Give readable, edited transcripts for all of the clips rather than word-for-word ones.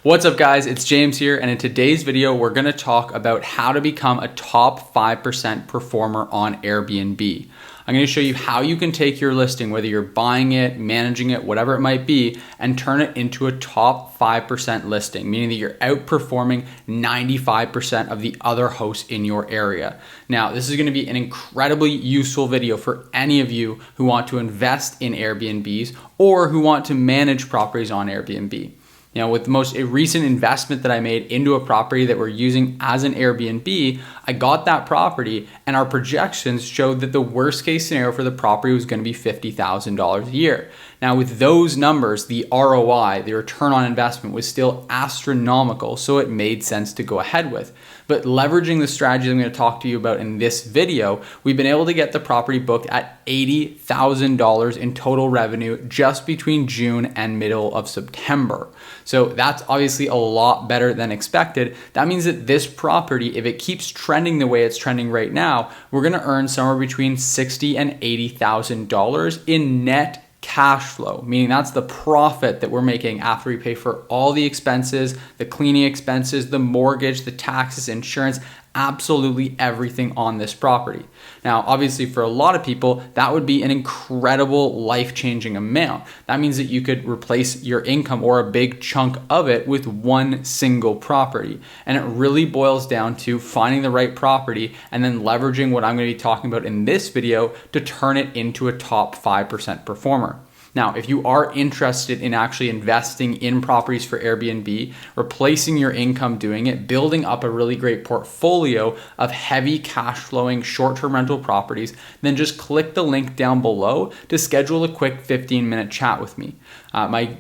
What's up guys, it's James here, and in today's video we're going to talk about how to become a top 5% performer on Airbnb. I'm going to show you how you can take your listing, whether you're buying it, managing it, whatever it might be, and turn it into a top 5% listing, meaning that you're outperforming 95% of the other hosts in your area. Now, this is going to be an incredibly useful video for any of you who want to invest in Airbnbs or who want to manage properties on Airbnb. You know, with the most recent investment that I made into a property that we're using as an Airbnb, I got that property and our projections showed that the worst case scenario for the property was going to be $50,000 a year. Now with those numbers, the ROI, the return on investment, was still astronomical, so it made sense to go ahead with. But leveraging the strategy I'm going to talk to you about in this video, we've been able to get the property booked at $80,000 in total revenue just between June and middle of September. So that's obviously a lot better than expected. That means that this property, if it keeps trending the way it's trending right now, we're going to earn somewhere between $60,000 and $80,000 in net cash flow, meaning that's the profit that we're making after we pay for all the expenses, the cleaning expenses, the mortgage, the taxes, insurance, absolutely everything on this property. Now, obviously for a lot of people, that would be an incredible life-changing amount. That means that you could replace your income or a big chunk of it with one single property. And it really boils down to finding the right property and then leveraging what I'm going to be talking about in this video to turn it into a top 5% performer. Now, if you are interested in actually investing in properties for Airbnb, replacing your income doing it, building up a really great portfolio of heavy cash flowing short-term rental properties, then just click the link down below to schedule a quick 15-minute chat with me.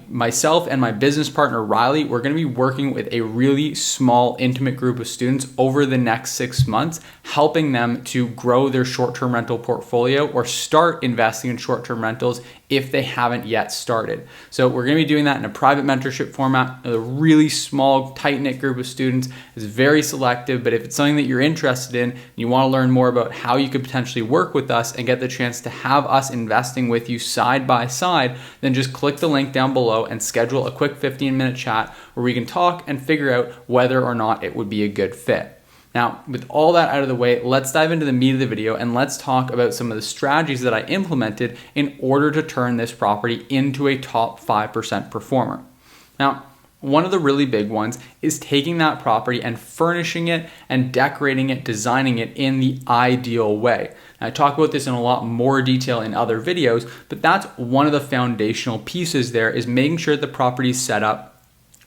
Myself and my business partner, Riley, we're going to be working with a really small, intimate group of students over the next 6 months, helping them to grow their short-term rental portfolio or start investing in short-term rentals if they haven't yet started. So we're going to be doing that in a private mentorship format, a really small, tight-knit group of students. It's very selective, but if it's something that you're interested in, and you want to learn more about how you could potentially work with us and get the chance to have us investing with you side by side, then just click the link down below and schedule a quick 15-minute chat where we can talk and figure out whether or not it would be a good fit. Now, with all that out of the way, let's dive into the meat of the video and let's talk about some of the strategies that I implemented in order to turn this property into a top 5% performer. Now, one of the really big ones is taking that property and furnishing it and decorating it, designing it in the ideal way. Now, I talk about this in a lot more detail in other videos, but that's one of the foundational pieces there, is making sure the property is set up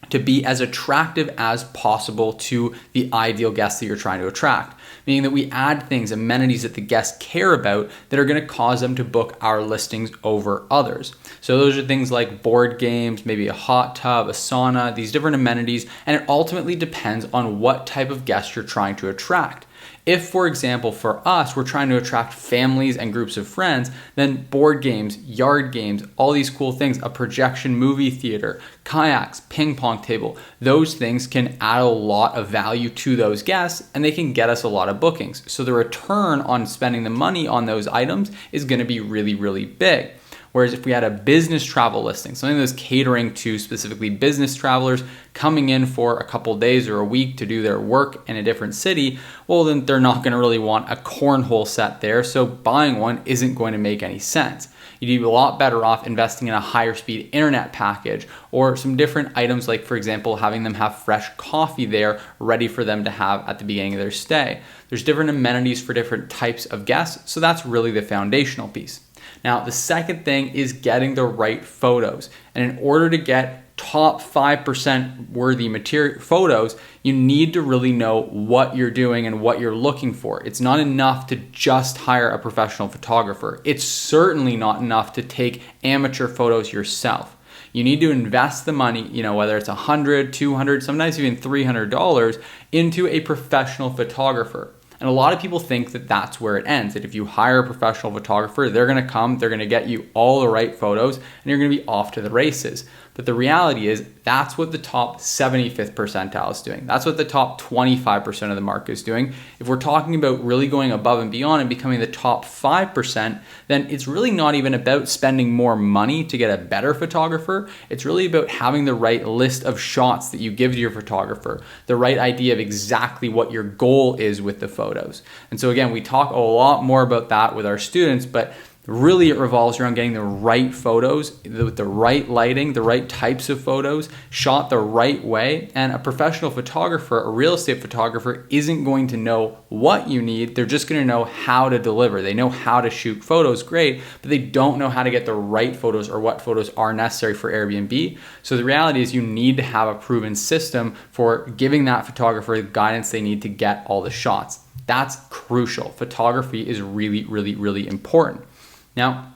to be as attractive as possible to the ideal guests that you're trying to attract. Meaning that we add things, amenities that the guests care about that are going to cause them to book our listings over others. So those are things like board games, maybe a hot tub, a sauna, these different amenities, and it ultimately depends on what type of guest you're trying to attract. If, for example, for us, we're trying to attract families and groups of friends, then board games, yard games, all these cool things, a projection movie theater, kayaks, ping pong table, those things can add a lot of value to those guests and they can get us a lot of bookings. So the return on spending the money on those items is going to be really, really big. Whereas if we had a business travel listing, something that's catering to specifically business travelers coming in for a couple days or a week to do their work in a different city, well, then they're not going to really want a cornhole set there. So buying one isn't going to make any sense. You'd be a lot better off investing in a higher speed internet package or some different items, like, for example, having them have fresh coffee there ready for them to have at the beginning of their stay. There's different amenities for different types of guests. So that's really the foundational piece. Now, the second thing is getting the right photos. And in order to get top 5% worthy material photos, you need to really know what you're doing and what you're looking for. It's not enough to just hire a professional photographer. It's certainly not enough to take amateur photos yourself. You need to invest the money, whether it's $100, $200, sometimes even $300 into a professional photographer. And a lot of people think that that's where it ends, that if you hire a professional photographer, they're going to come, they're going to get you all the right photos, and you're going to be off to the races. But the reality is that's what the top 75th percentile is doing. That's what the top 25% of the market is doing. If we're talking about really going above and beyond and becoming the top 5%, then it's really not even about spending more money to get a better photographer. It's really about having the right list of shots that you give to your photographer, the right idea of exactly what your goal is with the photos. And so again, we talk a lot more about that with our students, but really it revolves around getting the right photos with the right lighting, the right types of photos, shot the right way. And a professional photographer, a real estate photographer, isn't going to know what you need. They're just going to know how to deliver. They know how to shoot photos great, but they don't know how to get the right photos or what photos are necessary for Airbnb. So the reality is you need to have a proven system for giving that photographer the guidance they need to get all the shots. That's crucial. Photography is really, really, really important. Now,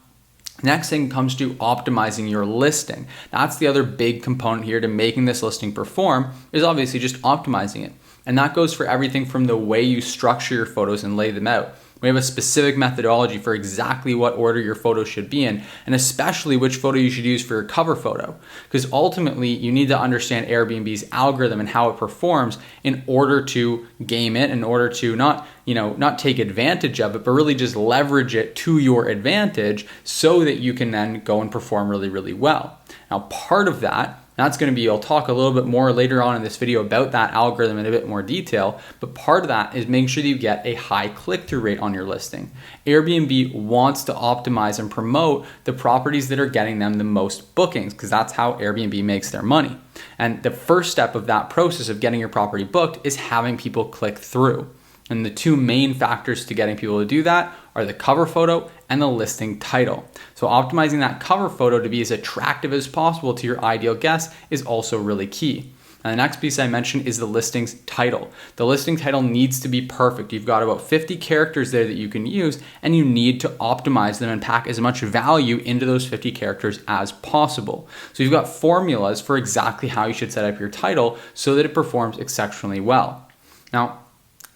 next thing comes to optimizing your listing. That's the other big component here to making this listing perform, is obviously just optimizing it. And that goes for everything from the way you structure your photos and lay them out. We have a specific methodology for exactly what order your photos should be in, and especially which photo you should use for your cover photo. Because ultimately, you need to understand Airbnb's algorithm and how it performs in order to game it, in order to not take advantage of it, but really just leverage it to your advantage so that you can then go and perform really, really well. Now, part of that's going to be, I'll talk a little bit more later on in this video about that algorithm in a bit more detail, but part of that is making sure that you get a high click-through rate on your listing. Airbnb wants to optimize and promote the properties that are getting them the most bookings, because that's how Airbnb makes their money. And the first step of that process of getting your property booked is having people click through. And the two main factors to getting people to do that are the cover photo and the listing title. So optimizing that cover photo to be as attractive as possible to your ideal guest is also really key. And the next piece I mentioned is the listing's title. The listing title needs to be perfect. You've got about 50 characters there that you can use, and you need to optimize them and pack as much value into those 50 characters as possible. So you've got formulas for exactly how you should set up your title so that it performs exceptionally well. Now,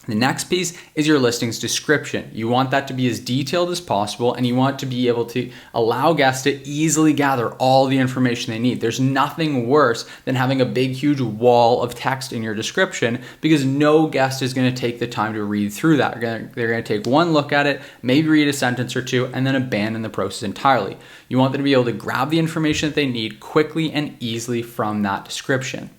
the next piece is your listing's description. You want that to be as detailed as possible, and you want to be able to allow guests to easily gather all the information they need. There's nothing worse than having a big, huge wall of text in your description, because no guest is going to take the time to read through that. They're going to take one look at it, maybe read a sentence or two, and then abandon the process entirely. You want them to be able to grab the information that they need quickly and easily from that description.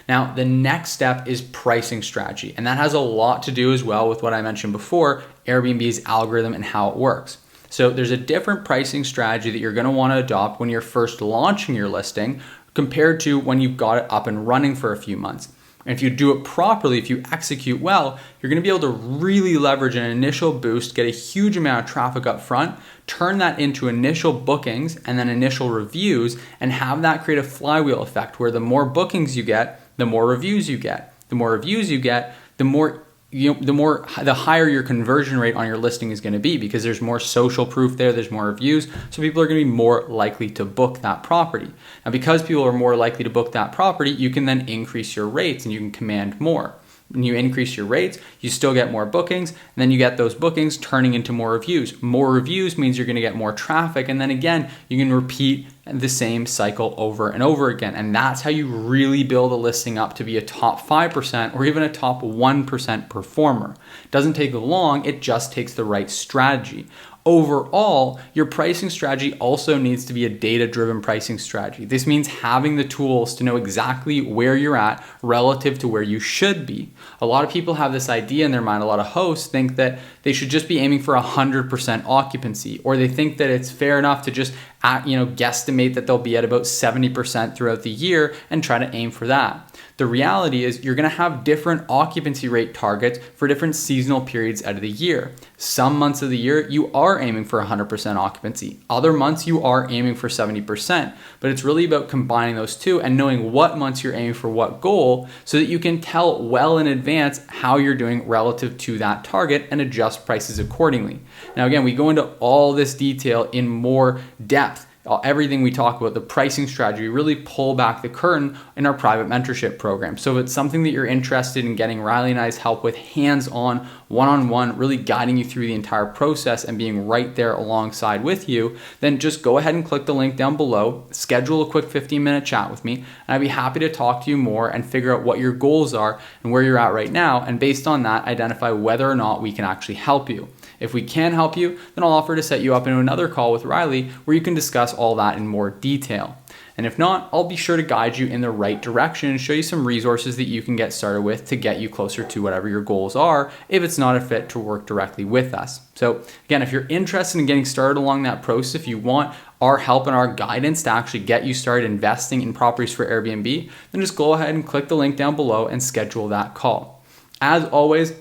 Now, the next step is pricing strategy, and that has a lot to do as well with what I mentioned before, Airbnb's algorithm and how it works. So there's a different pricing strategy that you're going to want to adopt when you're first launching your listing compared to when you've got it up and running for a few months. And if you do it properly, if you execute well, you're going to be able to really leverage an initial boost, get a huge amount of traffic up front, turn that into initial bookings and then initial reviews, and have that create a flywheel effect where the more bookings you get, the more reviews you get. The more reviews you get, the higher your conversion rate on your listing is going to be, because there's more social proof there, there's more reviews, so people are going to be more likely to book that property. Now, because people are more likely to book that property, you can then increase your rates and you can command more. When you increase your rates, you still get more bookings, and then you get those bookings turning into more reviews. More reviews means you're going to get more traffic, and then again, you can repeat the same cycle over and over again. And that's how you really build a listing up to be a top 5% or even a top 1% performer. It doesn't take long, it just takes the right strategy. Overall, your pricing strategy also needs to be a data-driven pricing strategy. This means having the tools to know exactly where you're at relative to where you should be. A lot of people have this idea in their mind, a lot of hosts think that they should just be aiming for 100% occupancy, or they think that it's fair enough to just guesstimate that they'll be at about 70% throughout the year and try to aim for that. The reality is you're going to have different occupancy rate targets for different seasonal periods out of the year. Some months of the year you are aiming for 100% occupancy. Other months you are aiming for 70%. But it's really about combining those two and knowing what months you're aiming for what goal, so that you can tell well in advance how you're doing relative to that target and adjust prices accordingly. Now again, we go into all this detail in more depth everything we talk about, the pricing strategy, really pull back the curtain in our private mentorship program. So if it's something that you're interested in getting Riley and I's help with hands-on, one-on-one, really guiding you through the entire process and being right there alongside with you, then just go ahead and click the link down below, schedule a quick 15-minute chat with me, and I'd be happy to talk to you more and figure out what your goals are and where you're at right now, and based on that, identify whether or not we can actually help you. If we can help you, then I'll offer to set you up into another call with Riley where you can discuss all that in more detail. And if not, I'll be sure to guide you in the right direction and show you some resources that you can get started with to get you closer to whatever your goals are if it's not a fit to work directly with us. So again, if you're interested in getting started along that process, if you want our help and our guidance to actually get you started investing in properties for Airbnb, then just go ahead and click the link down below and schedule that call. As always,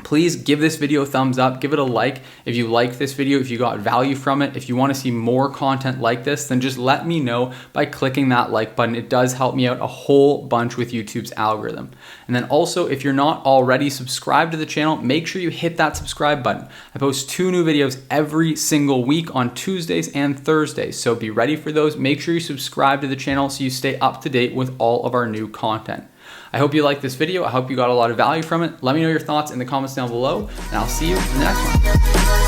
please give this video a thumbs up, give it a like if you like this video, if you got value from it. If you want to see more content like this, then just let me know by clicking that like button. It does help me out a whole bunch with YouTube's algorithm. And then also, if you're not already subscribed to the channel, make sure you hit that subscribe button. I post 2 new videos every single week on Tuesdays and Thursdays, so be ready for those. Make sure you subscribe to the channel so you stay up to date with all of our new content. I hope you liked this video. I hope you got a lot of value from it. Let me know your thoughts in the comments down below, and I'll see you in the next one.